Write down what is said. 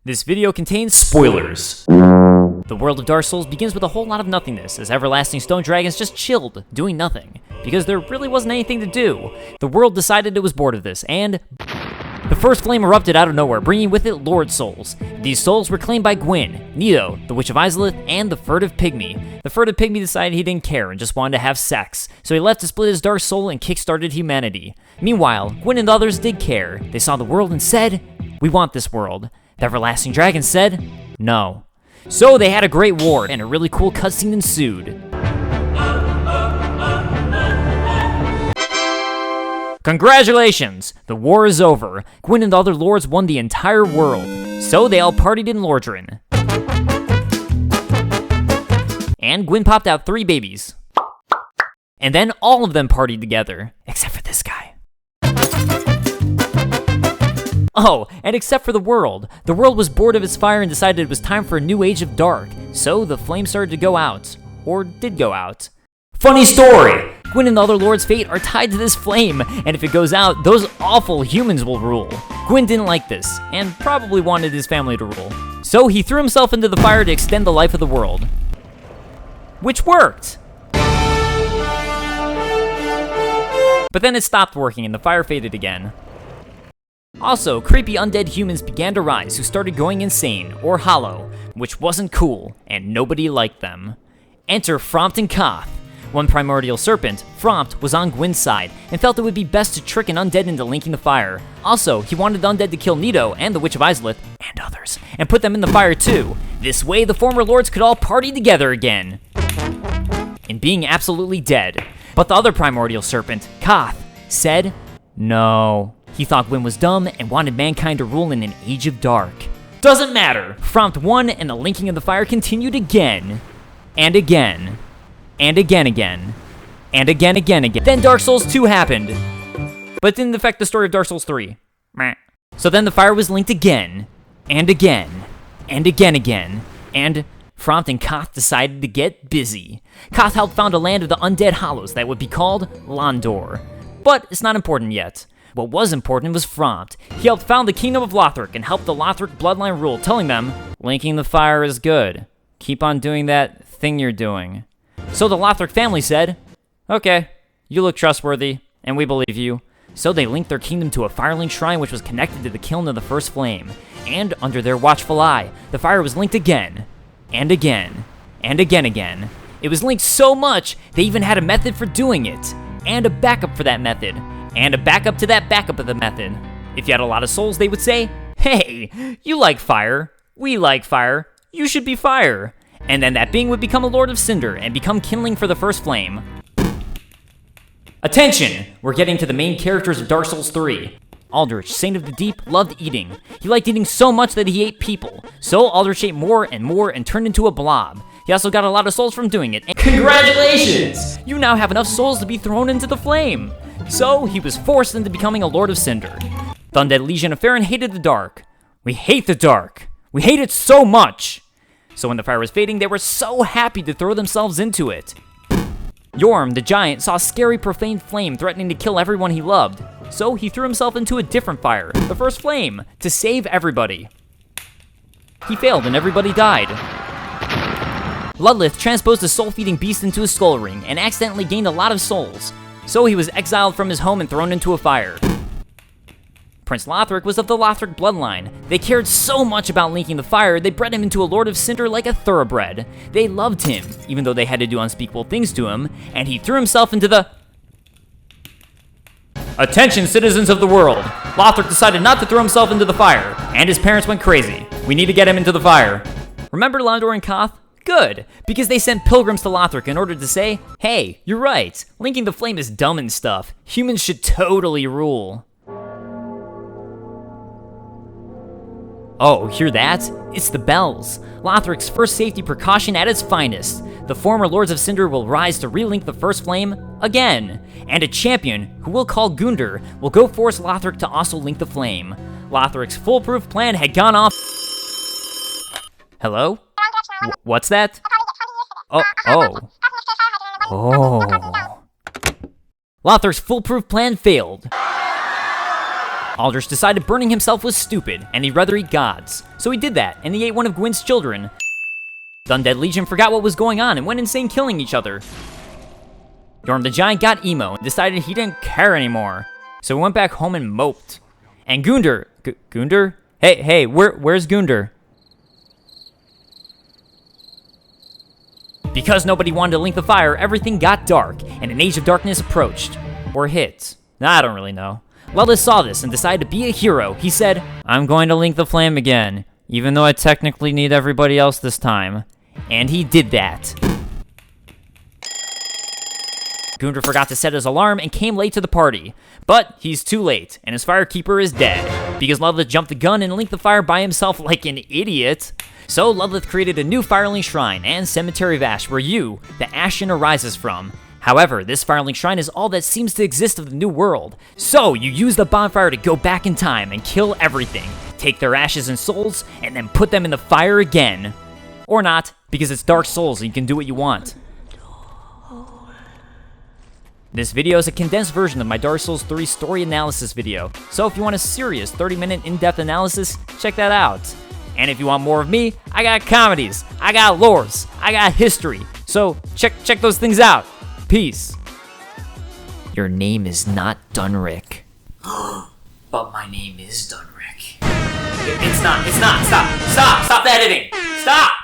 This video contains spoilers. The world of Dark Souls begins with a whole lot of nothingness, as everlasting stone dragons just chilled, doing nothing, because there really wasn't anything to do. The world decided it was bored of this, and the first flame erupted out of nowhere, bringing with it Lord Souls. These souls were claimed by Gwyn, Nito, the Witch of Izalith, and the Furtive Pygmy. The Furtive Pygmy decided he didn't care and just wanted to have sex, so he left to split his dark soul and kickstarted humanity. Meanwhile, Gwyn and the others did care. They saw the world and said, "We want this world." The everlasting dragon said, "No." So they had a great war, and a really cool cutscene ensued. Congratulations! The war is over. Gwyn and the other lords won the entire world. So they all partied in Lordran. And Gwyn popped out 3 babies. And then all of them partied together, except for this guy. Oh, and except for the world. The world was bored of its fire and decided it was time for a new age of dark. So the flame started to go out. Or did go out. Funny story! Gwyn and the other lords' fate are tied to this flame, and if it goes out, those awful humans will rule. Gwyn didn't like this, and probably wanted his family to rule. So he threw himself into the fire to extend the life of the world. Which worked! But then it stopped working and the fire faded again. Also, creepy undead humans began to rise who started going insane, or hollow, which wasn't cool, and nobody liked them. Enter Frompt and Koth. One primordial serpent, Frompt, was on Gwyn's side, and felt it would be best to trick an undead into linking the fire. Also, he wanted the undead to kill Nito and the Witch of Izalith, and others, and put them in the fire too. This way, the former lords could all party together again. And being absolutely dead. But the other primordial serpent, Koth, said no. He thought Gwyn was dumb and wanted mankind to rule in an age of dark. Doesn't matter! Frompt won, and the linking of the fire continued again. And again. And again. And again. Then Dark Souls 2 happened. But it didn't affect the story of Dark Souls 3. Meh. So then the fire was linked again. And again. And again. And Frompt and Koth decided to get busy. Koth helped found a land of the undead hollows that would be called Londor. But it's not important yet. What was important was Frompt. He helped found the Kingdom of Lothric and helped the Lothric bloodline rule, telling them, linking the fire is good. Keep on doing that thing you're doing. So the Lothric family said, okay, you look trustworthy, and we believe you. So they linked their kingdom to a firelink shrine which was connected to the kiln of the first flame. And under their watchful eye, the fire was linked again. And again. And again. It was linked so much, they even had a method for doing it. And a backup for that method. And a backup to that backup of the method. If you had a lot of souls, they would say, hey, you like fire. We like fire. You should be fire. And then that being would become a Lord of Cinder and become kindling for the first flame. Attention! We're getting to the main characters of Dark Souls 3. Aldrich, Saint of the Deep, loved eating. He liked eating so much that he ate people. So Aldrich ate more and turned into a blob. He also got a lot of souls from doing it. And congratulations! You now have enough souls to be thrown into the flame. So he was forced into becoming a Lord of Cinder. The undead Legion of Farron hated the dark. We hate the dark. We hate it so much. So when the fire was fading, they were so happy to throw themselves into it. Yorm, the giant, saw a scary profane flame threatening to kill everyone he loved. So he threw himself into a different fire, the first flame, to save everybody. He failed and everybody died. Ludlith transposed a soul-feeding beast into a skull ring and accidentally gained a lot of souls. So he was exiled from his home and thrown into a fire. Prince Lothric was of the Lothric bloodline. They cared so much about linking the fire, they bred him into a Lord of Cinder like a thoroughbred. They loved him, even though they had to do unspeakable things to him, and he threw himself into the... Attention, citizens of the world! Lothric decided not to throw himself into the fire, and his parents went crazy. We need to get him into the fire. Remember Londor and Koth? Good, because they sent pilgrims to Lothric in order to say, hey, you're right, linking the flame is dumb and stuff. Humans should totally rule. Oh, hear that? It's the bells. Lothric's first safety precaution at its finest. The former Lords of Cinder will rise to relink the first flame again. And a champion, who we'll call Gunder, will go force Lothric to also link the flame. Lothric's foolproof plan had gone off... Hello? What's that? Oh. Lothric's foolproof plan failed. Aldrich decided burning himself was stupid, and he'd rather eat gods. So he did that, and he ate one of Gwyn's children. The Undead Legion forgot what was going on and went insane killing each other. Yorm the Giant got emo and decided he didn't care anymore. So he went back home and moped. And Gunder... Gunder? Hey, where's Gunder? Because nobody wanted to link the fire, everything got dark, and an age of darkness approached. Or hit. I don't really know. Lilith saw this and decided to be a hero. He said, I'm going to link the flame again, even though I technically need everybody else this time. And he did that. Gunder forgot to set his alarm and came late to the party. But he's too late, and his firekeeper is dead, because Lilith jumped the gun and linked the fire by himself like an idiot. So Lilith created a new Firelink Shrine and Cemetery of Ash where you, the Ashen, arises from. However, this Firelink Shrine is all that seems to exist of the new world. So you use the bonfire to go back in time and kill everything, take their ashes and souls, and then put them in the fire again. Or not, because it's Dark Souls and you can do what you want. This video is a condensed version of my Dark Souls 3 story analysis video, so if you want a serious 30-minute in-depth analysis, check that out. And if you want more of me, I got comedies, I got lores, I got history, so check those things out. Peace. Your name is not Dunrick. But my name is Dunrick. It's not, stop the editing, stop!